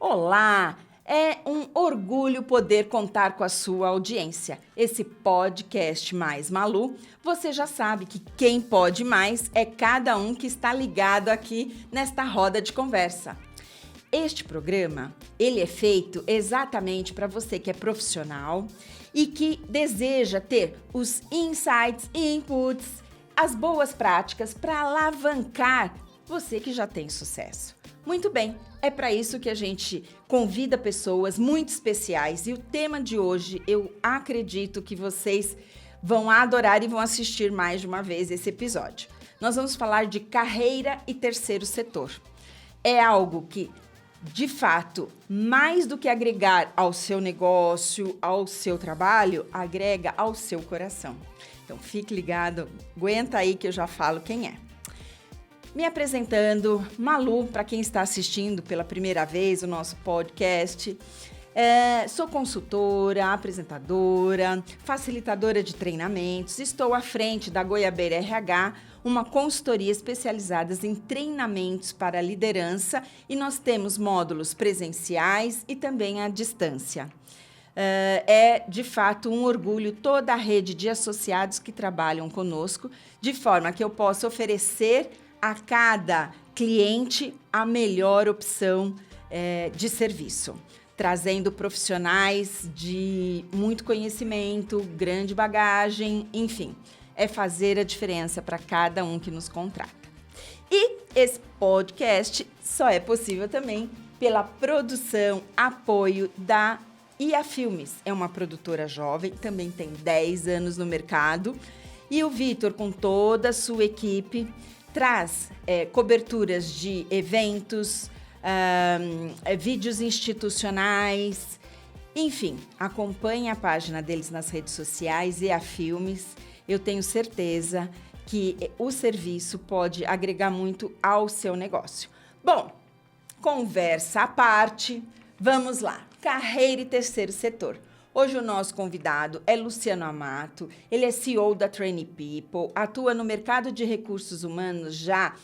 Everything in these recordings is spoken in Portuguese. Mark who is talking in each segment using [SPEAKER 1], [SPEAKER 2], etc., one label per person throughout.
[SPEAKER 1] Olá! É um orgulho poder contar com a sua audiência. Esse podcast Mais Malu, você já sabe que quem pode mais é cada um que está ligado aqui nesta roda de conversa. Este programa, ele é feito exatamente para você que é profissional e que deseja ter os insights e inputs, as boas práticas para alavancar você que já tem sucesso. Muito bem, é para isso que a gente convida pessoas muito especiais e o tema de hoje eu acredito que vocês vão adorar e vão assistir mais de uma vez esse episódio. Nós vamos falar de carreira e terceiro setor. É algo que, de fato, mais do que agregar ao seu negócio, ao seu trabalho, agrega ao seu coração. Então fique ligado, aguenta aí que eu já falo quem é. Me apresentando, Malu, para quem está assistindo pela primeira vez o nosso podcast. Sou consultora, apresentadora, facilitadora de treinamentos. Estou à frente da Goiabeira RH, uma consultoria especializada em treinamentos para liderança e nós temos módulos presenciais e também à distância. É, de fato, um orgulho toda a rede de associados que trabalham conosco, de forma que eu possa oferecer a cada cliente a melhor opção de serviço, trazendo profissionais de muito conhecimento, grande bagagem, enfim, é fazer a diferença para cada um que nos contrata. E esse podcast só é possível também pela produção, apoio da IA Filmes. É uma produtora jovem, também tem 10 anos no mercado, e o Vitor, com toda a sua equipe, traz coberturas de eventos, vídeos institucionais, enfim, acompanhe a página deles nas redes sociais e a Filmes. Eu tenho certeza que o serviço pode agregar muito ao seu negócio. Bom, conversa à parte, vamos lá. Carreira e terceiro setor. Hoje o nosso convidado é Luciano Amato, ele é CEO da Trainee People, atua no mercado de recursos humanos já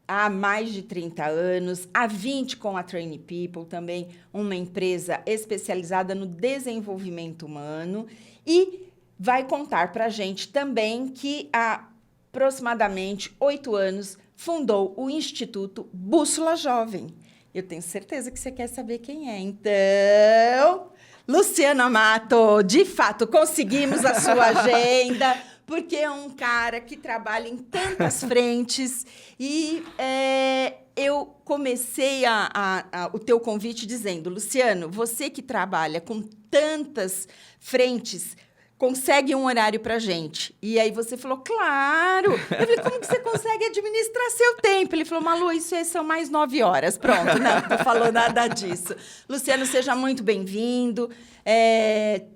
[SPEAKER 1] há mais de 30 anos, há 20 com a Trainee People, também uma empresa especializada no desenvolvimento humano, e vai contar para a gente também que há aproximadamente 8 anos fundou o Instituto Bússola Jovem. Eu tenho certeza que você quer saber quem é, então... Luciano Amato, de fato, conseguimos a sua agenda, porque é um cara que trabalha em tantas frentes e eu comecei o teu convite dizendo, Luciano, você que trabalha com tantas frentes, consegue um horário pra gente. E aí você falou, claro! Eu falei, como que você consegue administrar seu tempo? Ele falou, Malu, isso aí são mais 9 horas. Pronto, não falou nada disso. Luciano, seja muito bem-vindo.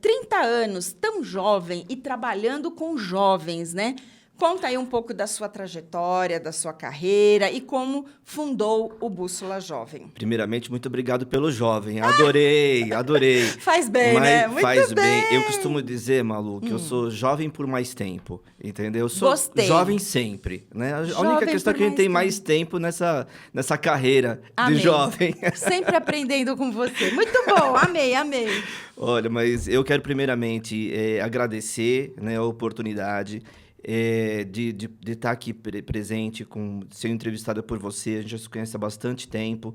[SPEAKER 1] 30 anos, tão jovem e trabalhando com jovens, né? Conta aí um pouco da sua trajetória, da sua carreira e como fundou o Bússola Jovem.
[SPEAKER 2] Primeiramente, muito obrigado pelo jovem. Adorei, adorei.
[SPEAKER 1] Faz bem, né? Muito
[SPEAKER 2] faz
[SPEAKER 1] bem.
[SPEAKER 2] Eu costumo dizer, Malu, que eu sou jovem por mais tempo, entendeu? Eu sou
[SPEAKER 1] Gostei.
[SPEAKER 2] jovem sempre, né? A
[SPEAKER 1] Jovem
[SPEAKER 2] única questão é que a gente tem mais tempo nessa carreira
[SPEAKER 1] amei.
[SPEAKER 2] de jovem.
[SPEAKER 1] Sempre aprendendo com você. Muito bom, amei.
[SPEAKER 2] Olha, mas eu quero primeiramente agradecer, né, a oportunidade de estar aqui presente, ser entrevistada por você. A gente já se conhece há bastante tempo.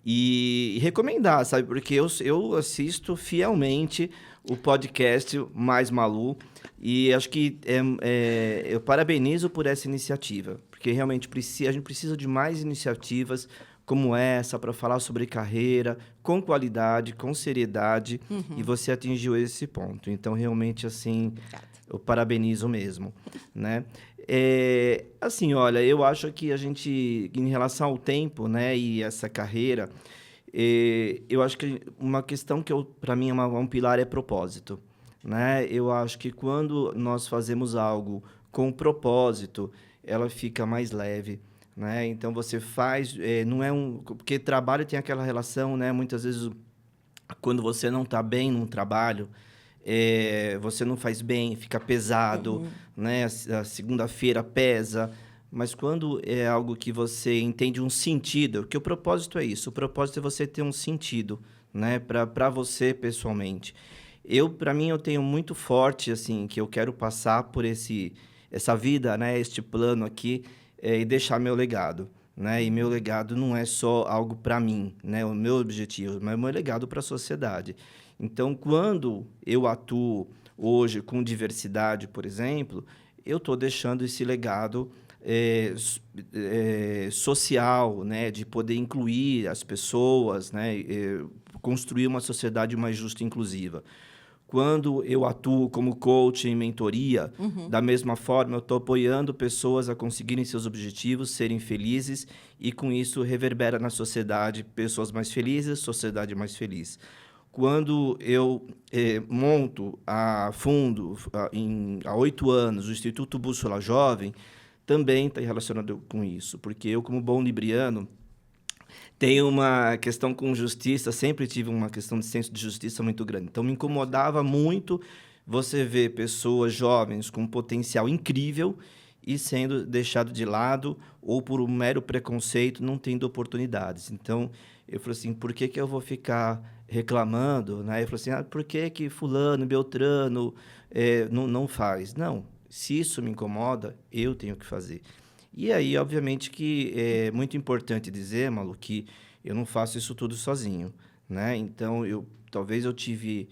[SPEAKER 2] E recomendar, sabe? Porque eu assisto fielmente o podcast Mais Malu. E acho que eu parabenizo por essa iniciativa. Porque realmente a gente precisa de mais iniciativas como essa para falar sobre carreira, com qualidade, com seriedade. E você atingiu esse ponto. Então, realmente, assim... Eu parabenizo mesmo, né? Assim, olha, eu acho que a gente, em relação ao tempo, né, e essa carreira, eu acho que uma questão que, para mim, é um pilar é propósito, né? Eu acho que quando nós fazemos algo com propósito, ela fica mais leve, né? Então, você faz... não é porque trabalho tem aquela relação, né? Muitas vezes, quando você não está bem num trabalho... você não faz bem, fica pesado, né? A segunda-feira pesa, mas quando é algo que você entende um sentido, porque o propósito é isso, o propósito é você ter um sentido, né, para você pessoalmente. Para mim, eu tenho muito forte, assim, que eu quero passar por essa vida, né, este plano aqui, e deixar meu legado, né? E meu legado não é só algo para mim, né, o meu objetivo, mas o meu legado para a sociedade. Então, quando eu atuo hoje com diversidade, por exemplo, eu estou deixando esse legado social, né, de poder incluir as pessoas, né, construir uma sociedade mais justa e inclusiva. Quando eu atuo como coach em mentoria, da mesma forma, eu estou apoiando pessoas a conseguirem seus objetivos, serem felizes, e com isso reverbera na sociedade pessoas mais felizes, sociedade mais feliz. Quando eu monto a fundo, há 8 anos, o Instituto Bússola Jovem, também está relacionado com isso, porque eu, como bom libriano, tenho uma questão com justiça, sempre tive uma questão de senso de justiça muito grande. Então, me incomodava muito você ver pessoas jovens com um potencial incrível e sendo deixado de lado ou por um mero preconceito, não tendo oportunidades. Então, eu falei assim, por que eu vou ficar reclamando? Né? Eu falei assim, por que fulano, beltrano não faz? Não, se isso me incomoda, eu tenho que fazer. E aí, obviamente, que é muito importante dizer, Malu, que eu não faço isso tudo sozinho, né? Então, talvez eu tive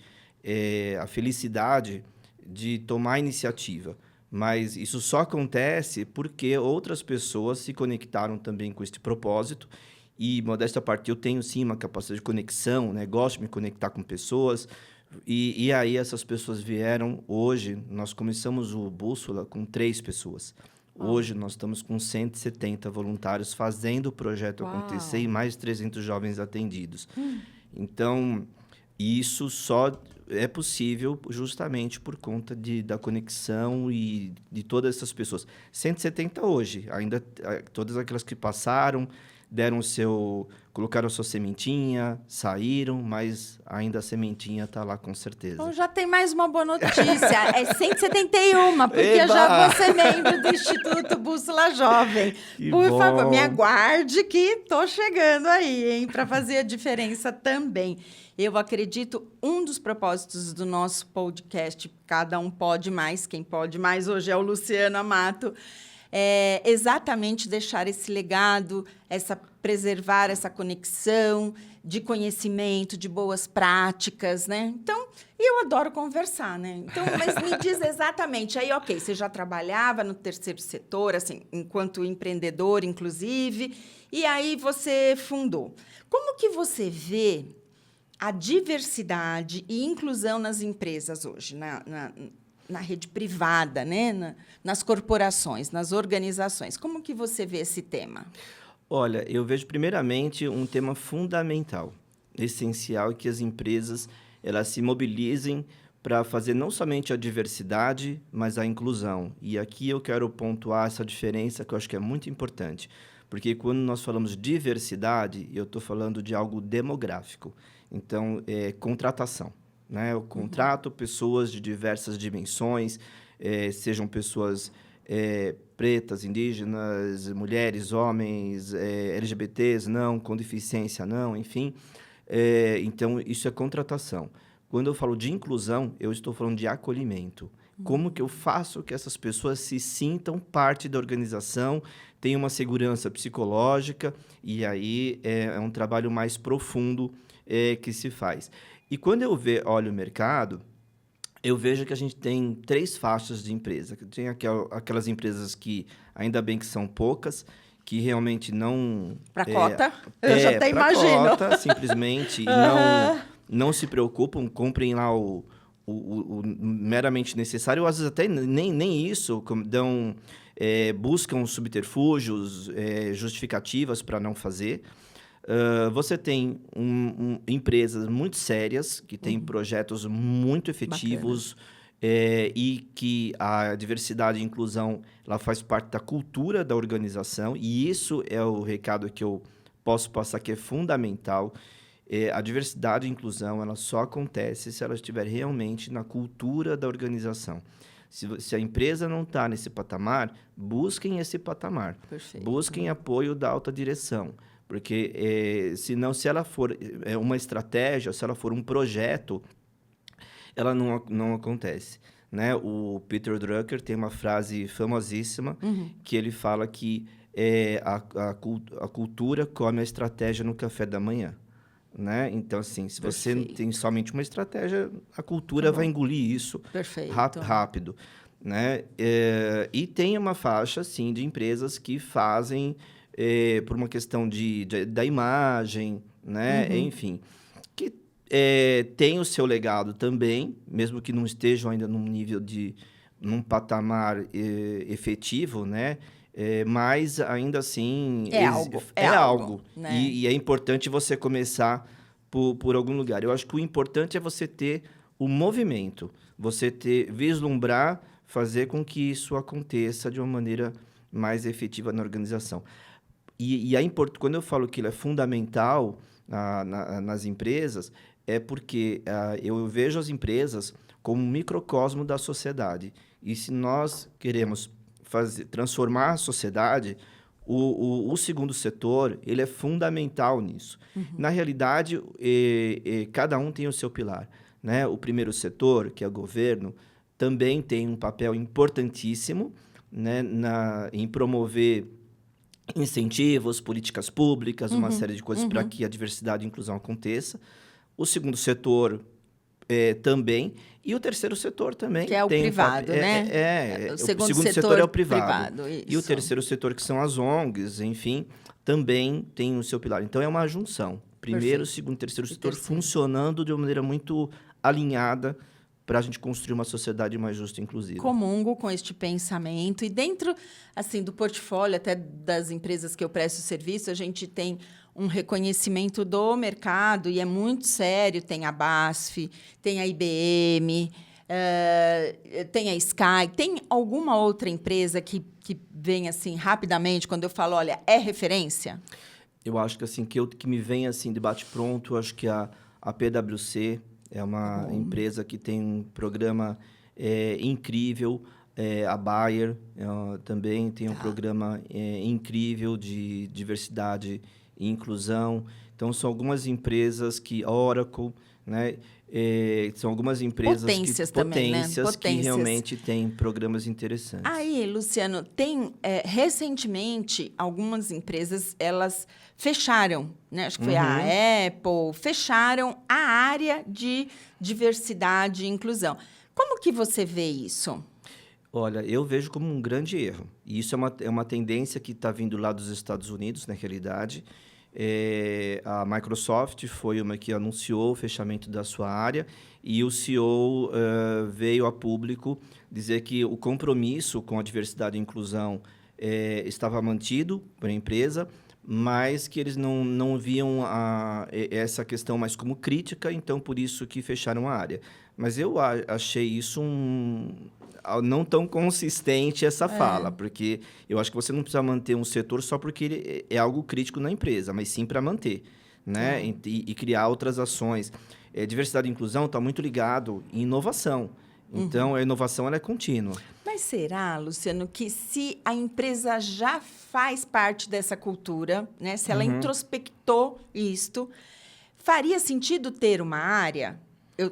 [SPEAKER 2] a felicidade de tomar a iniciativa, mas isso só acontece porque outras pessoas se conectaram também com este propósito e, modéstia à parte, eu tenho, sim, uma capacidade de conexão, né? Gosto de me conectar com pessoas e aí essas pessoas vieram. Hoje, nós começamos o Bússola com 3 pessoas. Hoje, nós estamos com 170 voluntários fazendo o projeto acontecer e mais de 300 jovens atendidos. Então, isso só é possível justamente por conta da conexão e de todas essas pessoas. 170 hoje, ainda todas aquelas que passaram, colocaram a sua sementinha, saíram, mas ainda a sementinha está lá com certeza.
[SPEAKER 1] Então já tem mais uma boa notícia, é 171, porque
[SPEAKER 2] Eba!
[SPEAKER 1] eu já vou ser membro do Instituto Bússola Jovem.
[SPEAKER 2] Que
[SPEAKER 1] Por
[SPEAKER 2] bom.
[SPEAKER 1] favor, me aguarde que tô chegando aí, hein, para fazer a diferença também. Eu acredito, um dos propósitos do nosso podcast, Cada Um Pode Mais, quem pode mais hoje é o Luciano Amato, é exatamente deixar esse legado, preservar essa conexão de conhecimento, de boas práticas, né? Então, eu adoro conversar, né? Então, mas me diz exatamente, aí, ok, você já trabalhava no terceiro setor, assim, enquanto empreendedor, inclusive, e aí você fundou. Como que você vê a diversidade e inclusão nas empresas hoje, na rede privada, né? Nas corporações, nas organizações? Como que você vê esse tema?
[SPEAKER 2] Olha, eu vejo primeiramente um tema fundamental, essencial, que as empresas elas se mobilizem para fazer não somente a diversidade, mas a inclusão. E aqui eu quero pontuar essa diferença que eu acho que é muito importante, porque quando nós falamos de diversidade, eu estou falando de algo demográfico. Então, contratação. Né? Eu contrato pessoas de diversas dimensões, sejam pessoas pretas, indígenas, mulheres, homens, LGBTs, não, com deficiência, não, enfim. Então, isso é contratação. Quando eu falo de inclusão, eu estou falando de acolhimento. Como que eu faço que essas pessoas se sintam parte da organização, tenham uma segurança psicológica, e aí é um trabalho mais profundo que se faz. E quando eu olho o mercado, eu vejo que a gente tem 3 faixas de empresa. Tem aquelas empresas que, ainda bem que são poucas, que realmente não...
[SPEAKER 1] Para cota? Eu já até imagino.
[SPEAKER 2] Cota, simplesmente, não se preocupam, comprem lá o meramente necessário, ou às vezes até nem isso, buscam subterfúgios, justificativas para não fazer. Você tem empresas muito sérias, que têm projetos muito efetivos e que a diversidade e inclusão ela faz parte da cultura da organização, e isso é o recado que eu posso passar, que é fundamental. A diversidade e inclusão ela só acontece se ela estiver realmente na cultura da organização. Se a empresa não está nesse patamar, busquem esse patamar.
[SPEAKER 1] Perfeito.
[SPEAKER 2] Busquem apoio da alta direção. Porque, senão, se ela for uma estratégia, se ela for um projeto, ela não acontece. Né? O Peter Drucker tem uma frase famosíssima que ele fala que a cultura come a estratégia no café da manhã. Né? Então, assim, se você tem somente uma estratégia, a cultura vai engolir isso rápido. Né? E tem uma faixa, sim, de empresas que fazem por uma questão da imagem, né? Enfim, que tem o seu legado também, mesmo que não estejam ainda num patamar efetivo, né? Mas, ainda assim... É algo. Né? E é importante você começar por algum lugar. Eu acho que o importante é você ter o movimento, você vislumbrar, fazer com que isso aconteça de uma maneira mais efetiva na organização. E quando eu falo que ele é fundamental nas empresas, é porque eu vejo as empresas como um microcosmo da sociedade. E se nós queremos transformar a sociedade, o segundo setor ele é fundamental nisso. Na realidade, cada um tem o seu pilar. Né? O primeiro setor, que é o governo, também tem um papel importantíssimo, né, em promover incentivos, políticas públicas, uma série de coisas para que a diversidade e a inclusão aconteça. O segundo setor também. E o terceiro setor também.
[SPEAKER 1] Que é o privado, né?
[SPEAKER 2] O segundo setor é o privado. E o terceiro setor, que são as ONGs, enfim, também tem o seu pilar. Então, é uma junção. Primeiro, segundo, terceiro setor funcionando de uma maneira muito alinhada para a gente construir uma sociedade mais justa e inclusiva.
[SPEAKER 1] Comungo com este pensamento. E dentro assim, do portfólio até das empresas que eu presto serviço, a gente tem um reconhecimento do mercado e é muito sério. Tem a BASF, tem a IBM, tem a Sky. Tem alguma outra empresa que vem assim rapidamente quando eu falo, olha, é referência?
[SPEAKER 2] Eu acho que assim que me vem assim de bate-pronto, eu acho que a PwC é uma empresa que tem um programa incrível. A Bayer também tem um programa incrível de diversidade e inclusão. Então, são algumas empresas que... Oracle, né? São algumas empresas potências que realmente têm programas interessantes.
[SPEAKER 1] Aí, Luciano, recentemente, algumas empresas, elas fecharam, né? Acho que foi a Apple, fecharam a área de diversidade e inclusão. Como que você vê isso?
[SPEAKER 2] Olha, eu vejo como um grande erro. E isso é uma tendência que está vindo lá dos Estados Unidos, na realidade. A Microsoft foi uma que anunciou o fechamento da sua área e o CEO veio a público dizer que o compromisso com a diversidade e inclusão estava mantido para a empresa, mas que eles não viam essa questão mais como crítica, então por isso que fecharam a área. Mas eu achei isso não tão consistente essa fala, porque eu acho que você não precisa manter um setor só porque ele é algo crítico na empresa, mas sim para manter, né? E criar outras ações. Diversidade e inclusão está muito ligado em inovação. Então, a inovação ela é contínua.
[SPEAKER 1] Mas será, Luciano, que se a empresa já faz parte dessa cultura, né? Se ela introspectou isto, faria sentido ter uma área?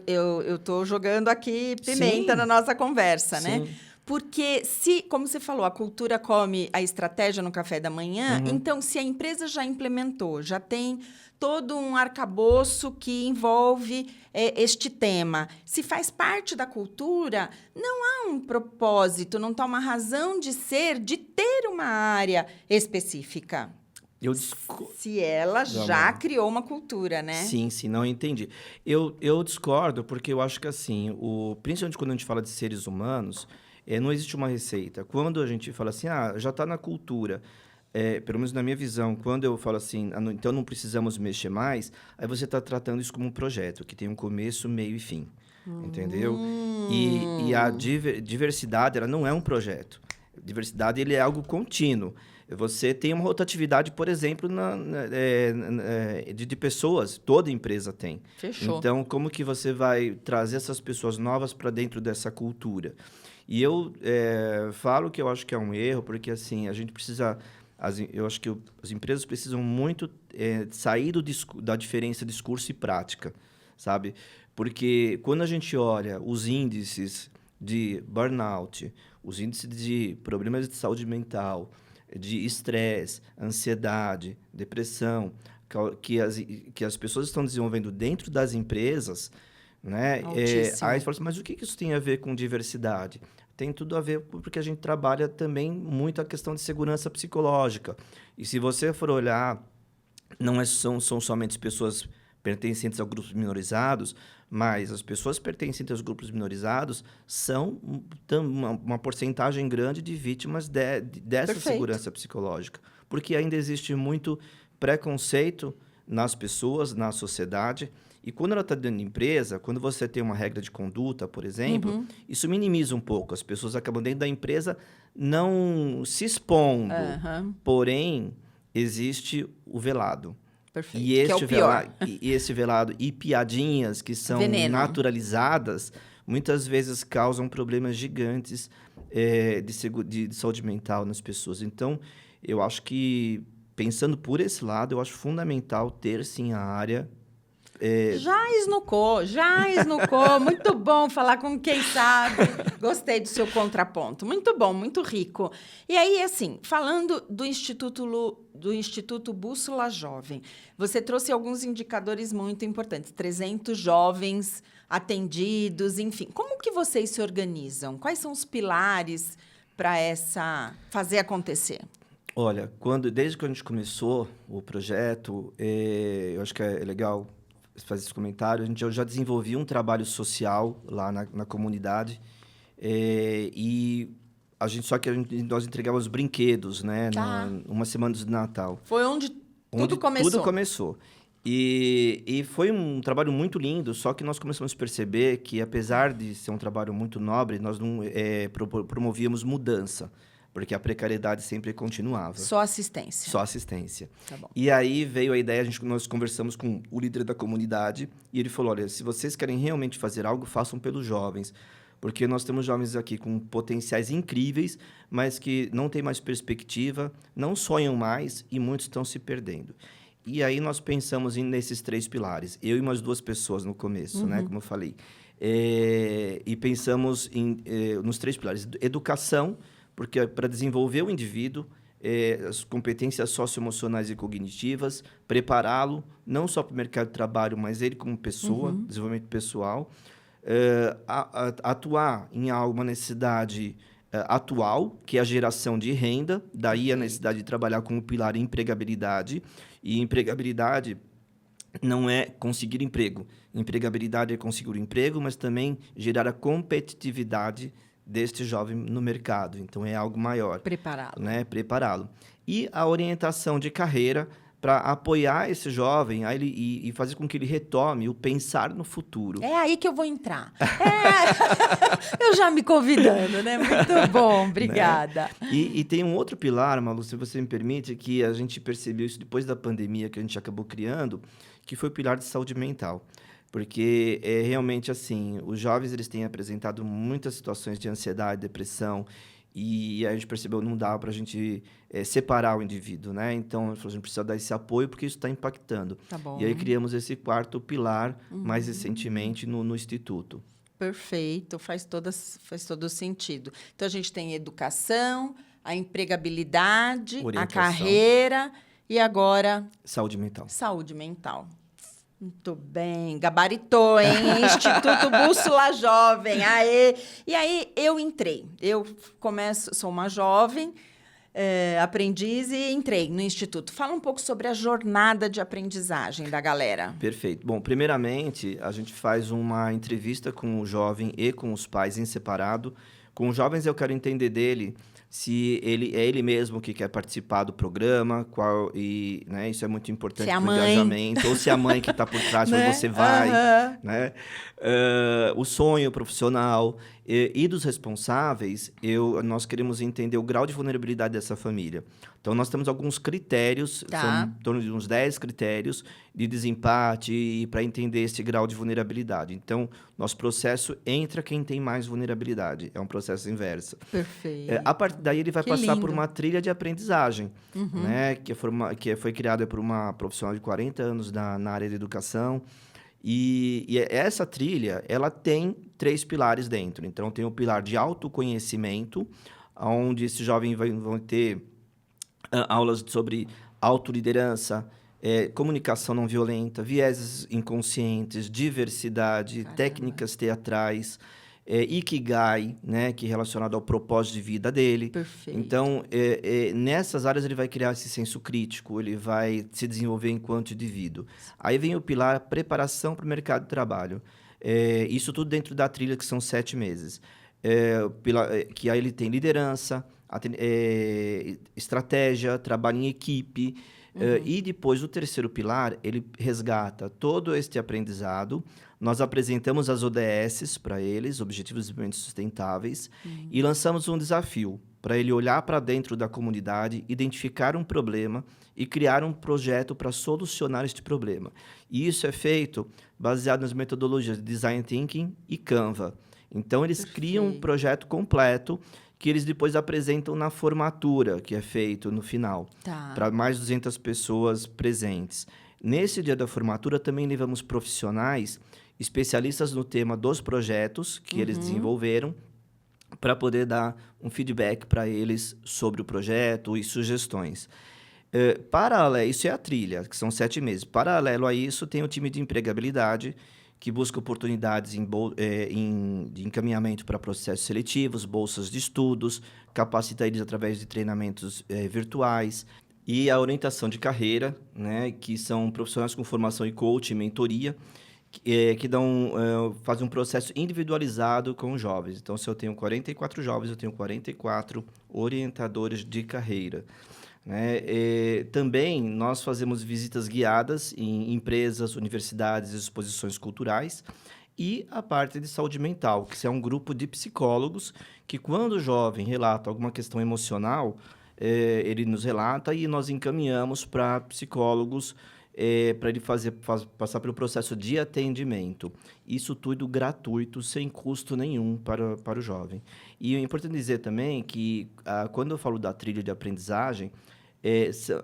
[SPEAKER 1] Eu estou jogando aqui pimenta na nossa conversa, né? Porque como você falou, a cultura come a estratégia no café da manhã, então, se a empresa já implementou, já tem todo um arcabouço que envolve este tema, se faz parte da cultura, não há um propósito, não está uma razão de ser, de ter uma área específica. Se ela já criou uma cultura, né?
[SPEAKER 2] Sim, não entendi. Eu discordo, porque eu acho que, assim, principalmente quando a gente fala de seres humanos, não existe uma receita. Quando a gente fala assim, já está na cultura, pelo menos na minha visão, quando eu falo assim, então não precisamos mexer mais, aí você está tratando isso como um projeto, que tem um começo, meio e fim. Entendeu? E a diversidade, ela não é um projeto. Diversidade, ele é algo contínuo. Você tem uma rotatividade, por exemplo, de pessoas, toda empresa tem.
[SPEAKER 1] Fechou.
[SPEAKER 2] Então, como que você vai trazer essas pessoas novas para dentro dessa cultura? E eu falo que eu acho que é um erro, porque assim, a gente precisa... eu acho que as empresas precisam muito sair da diferença discurso e prática, sabe? Porque quando a gente olha os índices de burnout, os índices de problemas de saúde mental, de estresse, ansiedade, depressão, que as pessoas estão desenvolvendo dentro das empresas, né? Aí você fala assim, mas o que isso tem a ver com diversidade? Tem tudo a ver porque a gente trabalha também muito a questão de segurança psicológica. E se você for olhar, são somente pessoas pertencentes a grupos minorizados, mas as pessoas pertencentes aos grupos minorizados são uma porcentagem grande de vítimas dessa segurança psicológica. Porque ainda existe muito preconceito nas pessoas, na sociedade. E quando ela está dentro da empresa, quando você tem uma regra de conduta, por exemplo, isso minimiza um pouco. As pessoas acabam dentro da empresa não se expondo. Porém, existe o velado.
[SPEAKER 1] Perfeito. Que é o pior.
[SPEAKER 2] E esse velado e piadinhas que são naturalizadas, muitas vezes causam problemas gigantes de saúde mental nas pessoas. Então, eu acho que, pensando por esse lado, eu acho fundamental ter, sim, a área...
[SPEAKER 1] Já esnucou. Muito bom falar com quem sabe. Gostei do seu contraponto. Muito bom, muito rico. E aí, assim, falando do Instituto Bússola Jovem, você trouxe alguns indicadores muito importantes. 300 jovens atendidos, enfim. Como que vocês se organizam? Quais são os pilares para fazer acontecer?
[SPEAKER 2] Olha, desde que a gente começou o projeto, eu acho que é legal fazer esse comentário. Eu já desenvolvi um trabalho social lá na comunidade e nós entregávamos brinquedos, né? Uma semana de Natal.
[SPEAKER 1] Foi onde tudo começou.
[SPEAKER 2] Tudo começou. E foi um trabalho muito lindo, só que nós começamos a perceber que, apesar de ser um trabalho muito nobre, nós não promovíamos mudança. Porque a precariedade sempre continuava.
[SPEAKER 1] Só assistência.
[SPEAKER 2] Só assistência.
[SPEAKER 1] Tá bom.
[SPEAKER 2] E aí veio a ideia, nós conversamos com o líder da comunidade, e ele falou, olha, se vocês querem realmente fazer algo, façam pelos jovens. Porque nós temos jovens aqui com potenciais incríveis, mas que não têm mais perspectiva, não sonham mais, e muitos estão se perdendo. E aí nós pensamos nesses 3 pilares. Eu e umas 2 pessoas no começo, né, como eu falei. E pensamos nos 3 pilares. Educação, porque para desenvolver o indivíduo, as competências socioemocionais e cognitivas, prepará-lo não só para o mercado de trabalho, mas ele como pessoa, desenvolvimento pessoal, atuar em uma necessidade atual, que é a geração de renda, daí a necessidade de trabalhar com o pilar empregabilidade, e empregabilidade não é conseguir emprego. Empregabilidade é conseguir o emprego, mas também gerar a competitividade deste jovem no mercado. Então, é algo maior.
[SPEAKER 1] Prepará-lo.
[SPEAKER 2] Né? Prepará-lo. E a orientação de carreira para apoiar esse jovem e fazer com que ele retome o pensar no futuro.
[SPEAKER 1] É aí que eu vou entrar. Eu já me convidando, né? Muito bom, obrigada.
[SPEAKER 2] Né? E tem um outro pilar, Malu, se você me permite, que a gente percebeu isso depois da pandemia que a gente acabou criando, que foi o pilar de saúde mental. Porque realmente assim, os jovens eles têm apresentado muitas situações de ansiedade, depressão, e a gente percebeu que não dá para a gente separar o indivíduo, né? Então, a gente precisa dar esse apoio porque isso está impactando.
[SPEAKER 1] Tá bom.
[SPEAKER 2] E aí criamos esse 4º pilar mais recentemente no Instituto.
[SPEAKER 1] Perfeito, faz todo sentido. Então, a gente tem educação, a empregabilidade, a carreira e agora...
[SPEAKER 2] Saúde mental.
[SPEAKER 1] Saúde mental. Muito bem, gabaritou, hein? Instituto Bússola Jovem, aê! E aí, eu entrei. Sou uma jovem, aprendiz e entrei no Instituto. Fala um pouco sobre a jornada de aprendizagem da galera.
[SPEAKER 2] Perfeito. Bom, primeiramente, a gente faz uma entrevista com o jovem e com os pais em separado. Com os jovens, eu quero entender dele se ele é ele mesmo que quer participar do programa, né, isso é muito importante para o engajamento, ou se é a mãe que está por trás, né? Você vai, né? O sonho profissional. E dos responsáveis, nós queremos entender o grau de vulnerabilidade dessa família. Então, nós temos alguns critérios, são em torno de uns 10 critérios de desempate para entender esse grau de vulnerabilidade. Então, nosso processo entra quem tem mais vulnerabilidade. É um processo inverso.
[SPEAKER 1] Perfeito.
[SPEAKER 2] A partir daí, ele vai
[SPEAKER 1] Que
[SPEAKER 2] passar por
[SPEAKER 1] lindo.
[SPEAKER 2] uma trilha de aprendizagem, né? Que foi criada por uma profissional de 40 anos na área de educação. E essa trilha, ela tem 3 pilares dentro. Então, tem o pilar de autoconhecimento, onde esse jovem vão ter aulas sobre autoliderança, comunicação não violenta, vieses inconscientes, diversidade, técnicas teatrais, Ikigai, né, que é relacionado ao propósito de vida dele.
[SPEAKER 1] Perfeito.
[SPEAKER 2] Então, nessas áreas ele vai criar esse senso crítico, ele vai se desenvolver enquanto indivíduo. Aí vem o pilar preparação para o mercado de trabalho. Isso tudo dentro da trilha, que são 7 meses. Que aí ele tem liderança, estratégia, trabalho em equipe. E depois, o terceiro pilar, ele resgata todo este aprendizado. Nós apresentamos as ODSs para eles, Objetivos de Desenvolvimento Sustentáveis, e lançamos um desafio para ele olhar para dentro da comunidade, identificar um problema e criar um projeto para solucionar este problema. E isso é feito baseado nas metodologias de Design Thinking e Canva. Então, eles criam um projeto completo que eles depois apresentam na formatura, que é feito no final, para mais de 200 pessoas presentes. Nesse dia da formatura, também levamos profissionais, especialistas no tema dos projetos que eles desenvolveram, para poder dar um feedback para eles sobre o projeto e sugestões. Paralelo, isso é a trilha, que são 7 meses. Paralelo a isso, tem o time de empregabilidade, que busca oportunidades de encaminhamento para processos seletivos, bolsas de estudos, capacita eles através de treinamentos virtuais, e a orientação de carreira, né, que são profissionais com formação em coaching e mentoria, que fazem um processo individualizado com os jovens. Então, se eu tenho 44 jovens, eu tenho 44 orientadores de carreira. Né? Também nós fazemos visitas guiadas em empresas, universidades e exposições culturais, e a parte de saúde mental, que é um grupo de psicólogos que, quando o jovem relata alguma questão emocional, ele nos relata e nós encaminhamos para psicólogos para ele passar pelo processo de atendimento. Isso tudo gratuito, sem custo nenhum para o jovem. E é importante dizer também que, quando eu falo da trilha de aprendizagem,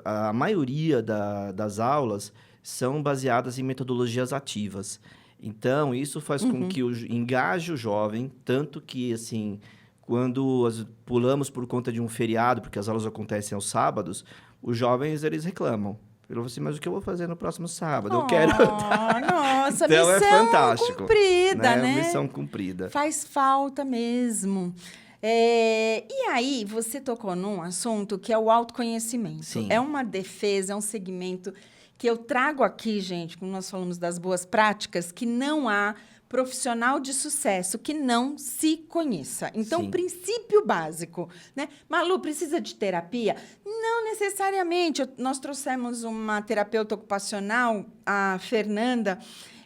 [SPEAKER 2] a maioria das aulas são baseadas em metodologias ativas. Então, isso faz com que engaje o jovem, tanto que, assim, quando pulamos por conta de um feriado, porque as aulas acontecem aos sábados, os jovens, eles reclamam. Eu falo assim, mas o que eu vou fazer no próximo sábado? Eu quero...
[SPEAKER 1] Nossa,
[SPEAKER 2] então,
[SPEAKER 1] missão
[SPEAKER 2] fantástico,
[SPEAKER 1] cumprida, né?
[SPEAKER 2] Missão cumprida.
[SPEAKER 1] Faz falta mesmo. E aí, você tocou num assunto que é o autoconhecimento.
[SPEAKER 2] Sim.
[SPEAKER 1] É uma defesa, é um segmento que eu trago aqui, gente, como nós falamos das boas práticas, que não há profissional de sucesso que não se conheça. Então,
[SPEAKER 2] Sim.
[SPEAKER 1] princípio básico, né? Malu, precisa de terapia? Não necessariamente. Nós trouxemos uma terapeuta ocupacional, a Fernanda,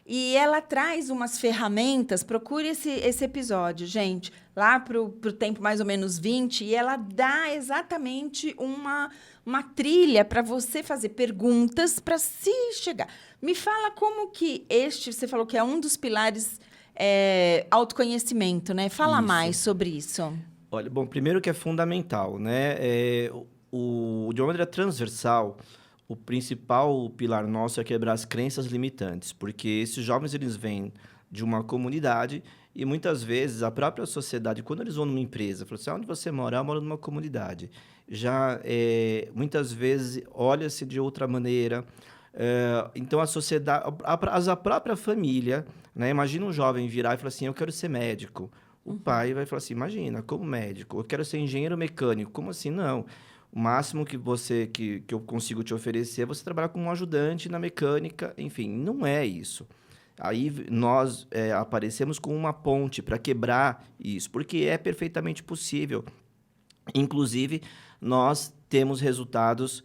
[SPEAKER 1] e ela traz umas ferramentas. Procure esse episódio, gente, lá para o tempo mais ou menos 20, e ela dá exatamente uma trilha para você fazer perguntas para se chegar. Me fala como que você falou que é um dos pilares autoconhecimento, né? Fala
[SPEAKER 2] Isso.
[SPEAKER 1] mais sobre isso.
[SPEAKER 2] Olha, bom, primeiro que é fundamental, né? De uma maneira transversal, o principal pilar nosso é quebrar as crenças limitantes, porque esses jovens, eles vêm de uma comunidade e, muitas vezes, a própria sociedade, quando eles vão numa empresa, falam assim, onde você mora? Eu moro numa comunidade. Já, muitas vezes, olha-se de outra maneira. Então, a sociedade, a própria família, né? Imagina um jovem virar e falar assim, eu quero ser médico. O pai vai falar assim, imagina, como médico? Eu quero ser engenheiro mecânico. Como assim? Não. O máximo que eu consigo te oferecer é você trabalhar como um ajudante na mecânica. Enfim, não é isso. Aí nós aparecemos com uma ponte para quebrar isso, porque é perfeitamente possível. Inclusive, nós temos resultados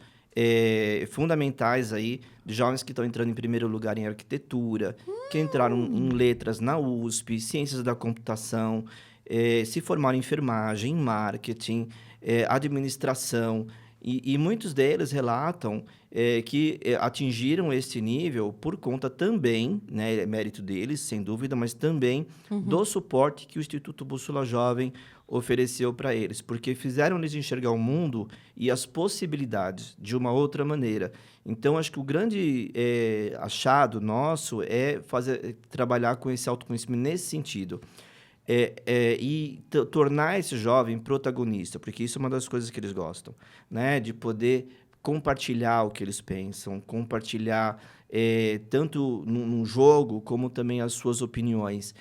[SPEAKER 2] fundamentais aí de jovens que estão entrando em primeiro lugar em arquitetura, que entraram em letras na USP, ciências da computação. se formaram em enfermagem, em marketing, administração, e muitos deles relatam que atingiram esse nível por conta também, né, mérito deles, sem dúvida, mas também do suporte que o Instituto Bússola Jovem ofereceu para eles, porque fizeram eles enxergar o mundo e as possibilidades de uma outra maneira. Então, acho que o grande achado nosso é trabalhar com esse autoconhecimento nesse sentido. E tornar esse jovem protagonista, porque isso é uma das coisas que eles gostam, né? De poder compartilhar o que eles pensam, compartilhar tanto num jogo, como também as suas opiniões.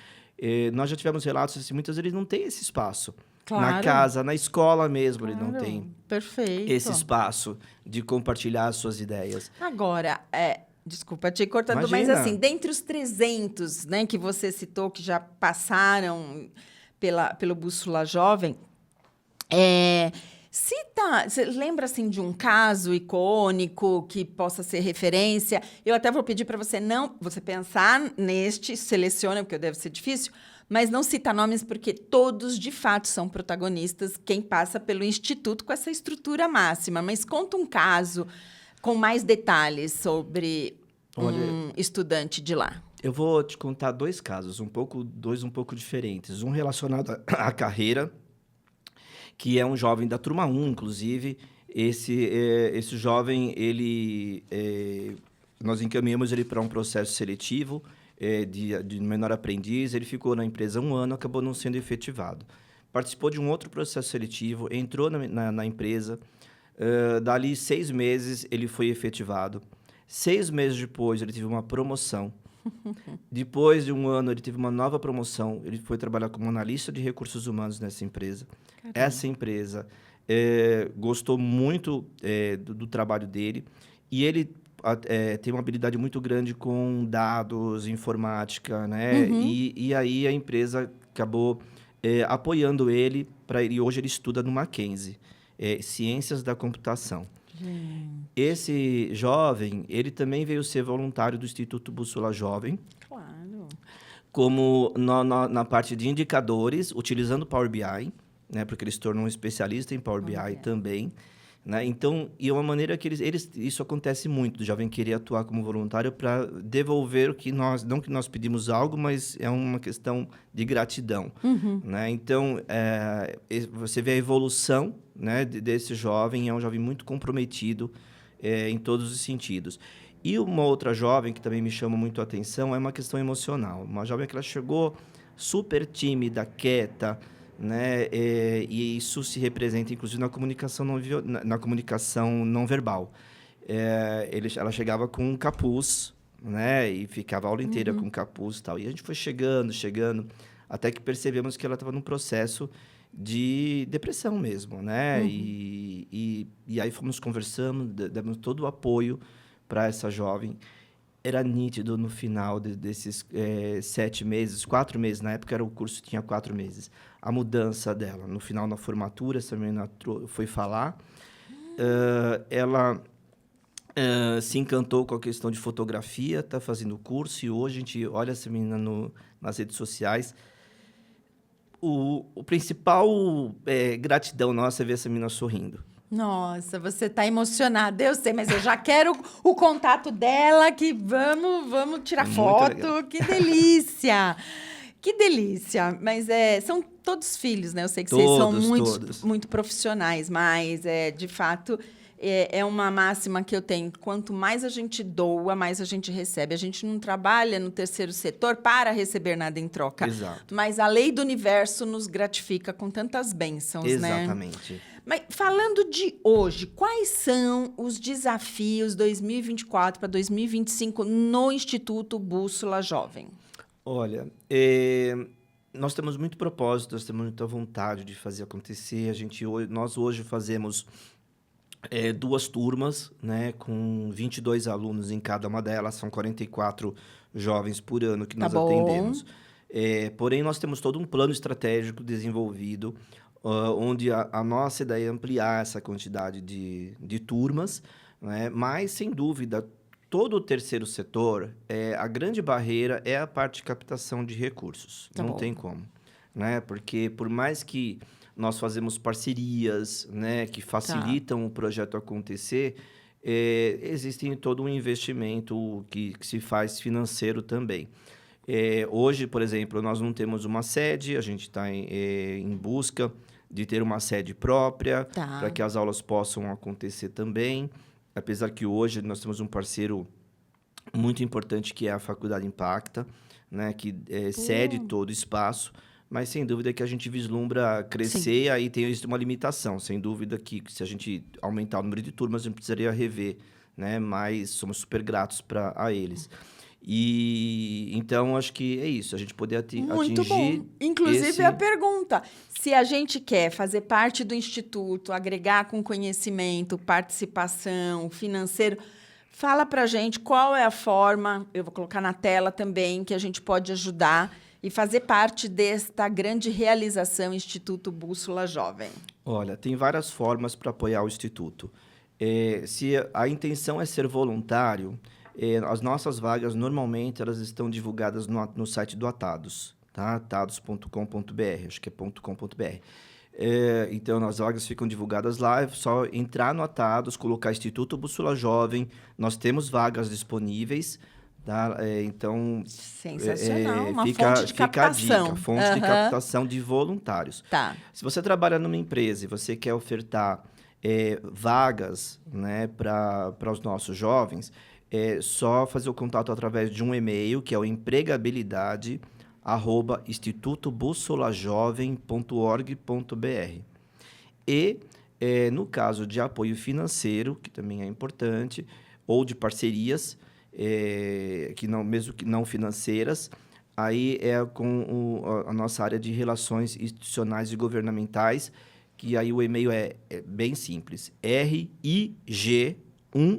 [SPEAKER 2] Nós já tivemos relatos assim, muitas vezes eles não têm esse espaço.
[SPEAKER 1] Claro.
[SPEAKER 2] Na casa, na escola mesmo,
[SPEAKER 1] Claro.
[SPEAKER 2] ele não tem
[SPEAKER 1] Perfeito.
[SPEAKER 2] esse espaço de compartilhar as suas ideias.
[SPEAKER 1] Agora, desculpa te cortando,
[SPEAKER 2] Imagina.
[SPEAKER 1] mas assim, dentre os 300, né, que você citou, que já passaram pelo Bússola Jovem, você lembra assim, de um caso icônico que possa ser referência? Eu até vou pedir para você pensar neste, seleciona, porque deve ser difícil, mas não cita nomes, porque todos, de fato, são protagonistas, quem passa pelo Instituto com essa estrutura máxima. Mas conta um caso com mais detalhes sobre um estudante de lá.
[SPEAKER 2] Eu vou te contar dois casos, dois um pouco diferentes. Um relacionado à carreira, que é um jovem da turma 1, inclusive. Esse jovem, nós encaminhamos ele para um processo seletivo de menor aprendiz. Ele ficou na empresa 1 ano, acabou não sendo efetivado. Participou de um outro processo seletivo, entrou na empresa. Dali 6 meses, ele foi efetivado. 6 meses depois, ele teve uma promoção. Depois de 1 ano, ele teve uma nova promoção. Ele foi trabalhar como analista de recursos humanos nessa empresa. Caramba. Essa empresa gostou muito do trabalho dele. E ele tem uma habilidade muito grande com dados, informática, né? E aí a empresa acabou apoiando ele. E hoje ele estuda no Mackenzie, Ciências da Computação.
[SPEAKER 1] Gente.
[SPEAKER 2] Esse jovem, ele também veio ser voluntário do Instituto Bússola Jovem.
[SPEAKER 1] Claro.
[SPEAKER 2] Como na parte de indicadores, utilizando Power BI, né? Porque ele se tornou um especialista em Power BI também. Né? Então, e é uma maneira que isso acontece muito, do jovem querer atuar como voluntário para devolver o que não que nós pedimos algo, mas é uma questão de gratidão. Né? Então, você vê a evolução, né, desse jovem, é um jovem muito comprometido em todos os sentidos. E uma outra jovem que também me chama muito a atenção é uma questão emocional. Uma jovem que ela chegou super tímida, quieta, né? E isso se representa, inclusive, na comunicação não verbal. Ela chegava com um capuz, né? E ficava a aula inteira com um capuz e tal. E a gente foi chegando, até que percebemos que ela estava num processo de depressão mesmo, né? E aí fomos conversando, demos todo o apoio para essa jovem. Era nítido no final desses 7 meses, 4 meses, na época o curso tinha 4 meses, a mudança dela. No final, na formatura, essa menina foi falar, ela se encantou com a questão de fotografia, está fazendo o curso, e hoje a gente olha essa menina nas redes sociais. O principal gratidão nossa é ver essa menina sorrindo.
[SPEAKER 1] Nossa, você está emocionada, eu sei, mas eu já quero o contato dela, que vamos tirar foto. Legal. Que delícia! Que delícia! Mas são todos filhos, né? Eu sei que vocês são muito profissionais, mas de fato é uma máxima que eu tenho. Quanto mais a gente doa, mais a gente recebe. A gente não trabalha no terceiro setor para receber nada em troca.
[SPEAKER 2] Exato.
[SPEAKER 1] Mas a lei do universo nos gratifica com tantas bênçãos, né?
[SPEAKER 2] Exatamente.
[SPEAKER 1] Mas falando de hoje, quais são os desafios 2024 para 2025 no Instituto Bússola Jovem?
[SPEAKER 2] Olha, nós temos muito propósito, nós temos muita vontade de fazer acontecer. Nós hoje fazemos 2 turmas, né, com 22 alunos em cada uma delas. São 44 jovens por ano que nós atendemos. Porém, nós temos todo um plano estratégico desenvolvido, onde a nossa ideia é ampliar essa quantidade de turmas, né? Mas, sem dúvida, todo o terceiro setor, a grande barreira é a parte de captação de recursos. Não tem como. né? Porque por mais que nós fazemos parcerias, né, que facilitam o projeto acontecer, existe todo um investimento que se faz financeiro também. Hoje, por exemplo, nós não temos uma sede, a gente está em busca de ter uma sede própria, para que as aulas possam acontecer também. Apesar que hoje nós temos um parceiro muito importante, que é a Faculdade Impacta, né, que cede todo o espaço, mas sem dúvida que a gente vislumbra crescer. Sim. Aí tem uma limitação, sem dúvida que se a gente aumentar o número de turmas, a gente precisaria rever, né, mas somos super gratos a eles. E então acho que é isso, a gente poder
[SPEAKER 1] muito
[SPEAKER 2] atingir.
[SPEAKER 1] Bom. Inclusive a pergunta: se a gente quer fazer parte do Instituto, agregar com conhecimento, participação, financeiro, fala pra gente qual é a forma, eu vou colocar na tela também, que a gente pode ajudar e fazer parte desta grande realização Instituto Bússola Jovem.
[SPEAKER 2] Olha, tem várias formas para apoiar o Instituto. Se a intenção é ser voluntário, as nossas vagas, normalmente, elas estão divulgadas no site do Atados, tá? atados.com.br, acho que é .com.br. Então, as vagas ficam divulgadas lá, é só entrar no Atados, colocar Instituto Bússola Jovem, nós temos vagas disponíveis, tá? Então,
[SPEAKER 1] sensacional, uma fonte de captação.
[SPEAKER 2] A dica, fonte de captação de voluntários.
[SPEAKER 1] Tá.
[SPEAKER 2] Se você trabalha numa empresa e você quer ofertar vagas, né, para os nossos jovens, é só fazer o contato através de um e-mail, que é o empregabilidade@institutobussolajovem.org.br. E, no caso de apoio financeiro, que também é importante, ou de parcerias, mesmo que não financeiras, aí é com a nossa área de relações institucionais e governamentais, que aí o e-mail é bem simples, RIG1,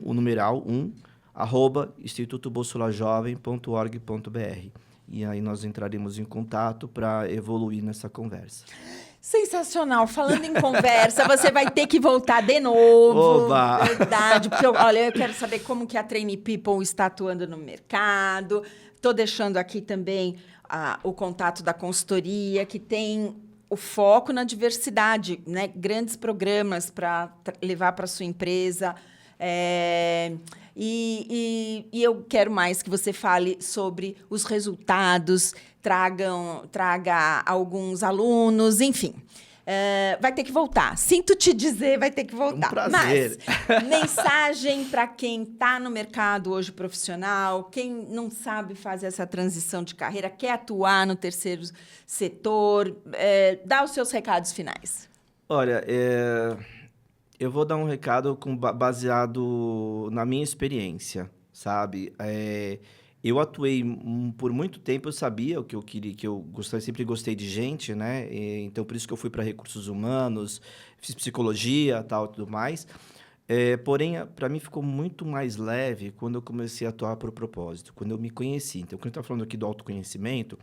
[SPEAKER 2] o numeral 1, @institutobussolajovem.org.br. E aí nós entraremos em contato para evoluir nessa conversa.
[SPEAKER 1] Sensacional. Falando em conversa, você vai ter que voltar de novo.
[SPEAKER 2] Oba!
[SPEAKER 1] Verdade. Porque, olha, eu quero saber como que a Trainee People está atuando no mercado. Estou deixando aqui também o contato da consultoria, que tem o foco na diversidade, né? Grandes programas para levar para a sua empresa. E eu quero mais que você fale sobre os resultados, traga alguns alunos, enfim. Vai ter que voltar. Sinto te dizer, vai ter que voltar.
[SPEAKER 2] Um prazer.
[SPEAKER 1] Mas, mensagem para quem está no mercado hoje profissional, quem não sabe fazer essa transição de carreira, quer atuar no terceiro setor, dá os seus recados finais.
[SPEAKER 2] Olha, eu vou dar um recado baseado na minha experiência, sabe? Eu atuei por muito tempo, eu sabia o que eu queria, sempre gostei de gente, né? Então, por isso que eu fui para recursos humanos, fiz psicologia, tal, tudo mais. Porém, para mim ficou muito mais leve quando eu comecei a atuar por propósito, quando eu me conheci. Então, quando a gente está falando aqui do autoconhecimento,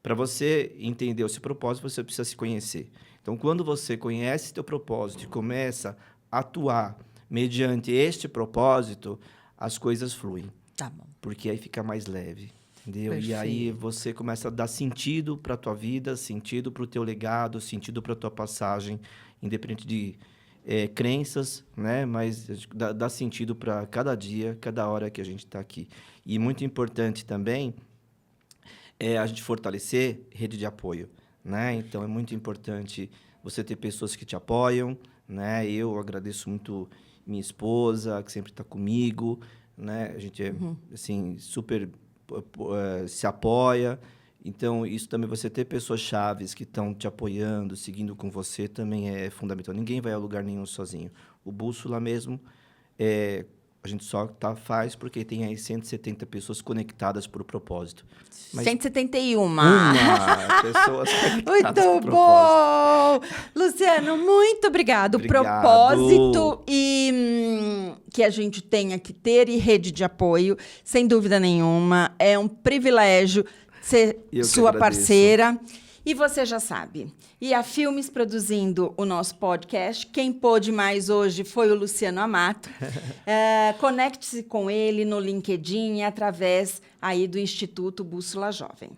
[SPEAKER 2] para você entender o seu propósito, você precisa se conhecer. Então, quando você conhece seu propósito e começa a atuar mediante este propósito, as coisas fluem.
[SPEAKER 1] Tá bom.
[SPEAKER 2] Porque aí fica mais leve, entendeu?
[SPEAKER 1] Perfeito.
[SPEAKER 2] E aí você começa a dar sentido para a tua vida, sentido para o teu legado, sentido para a tua passagem, independente de crenças, né? Mas dá sentido para cada dia, cada hora que a gente está aqui. E muito importante também a gente fortalecer rede de apoio, né? Então, é muito importante você ter pessoas que te apoiam, né? Eu agradeço muito minha esposa, que sempre está comigo, né? A gente assim, super se apoia. Então, isso também, você ter pessoas chaves que estão te apoiando, seguindo com você, também é fundamental. Ninguém vai a lugar nenhum sozinho. O Bússola mesmo, a gente só faz porque tem aí 170 pessoas conectadas por propósito. Mas
[SPEAKER 1] 171.
[SPEAKER 2] Pessoas conectadas
[SPEAKER 1] muito bom! Luciano, muito obrigado. Propósito que a gente tenha que ter e rede de apoio, sem dúvida nenhuma. É um privilégio ser sua parceira. E você já sabe. E a Filmes produzindo o nosso podcast. Quem pôde mais hoje foi o Luciano Amato. Conecte-se com ele no LinkedIn através aí do Instituto Bússola Jovem.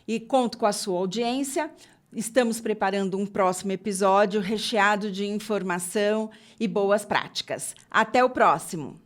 [SPEAKER 1] E conto com a sua audiência. Estamos preparando um próximo episódio recheado de informação e boas práticas. Até o próximo!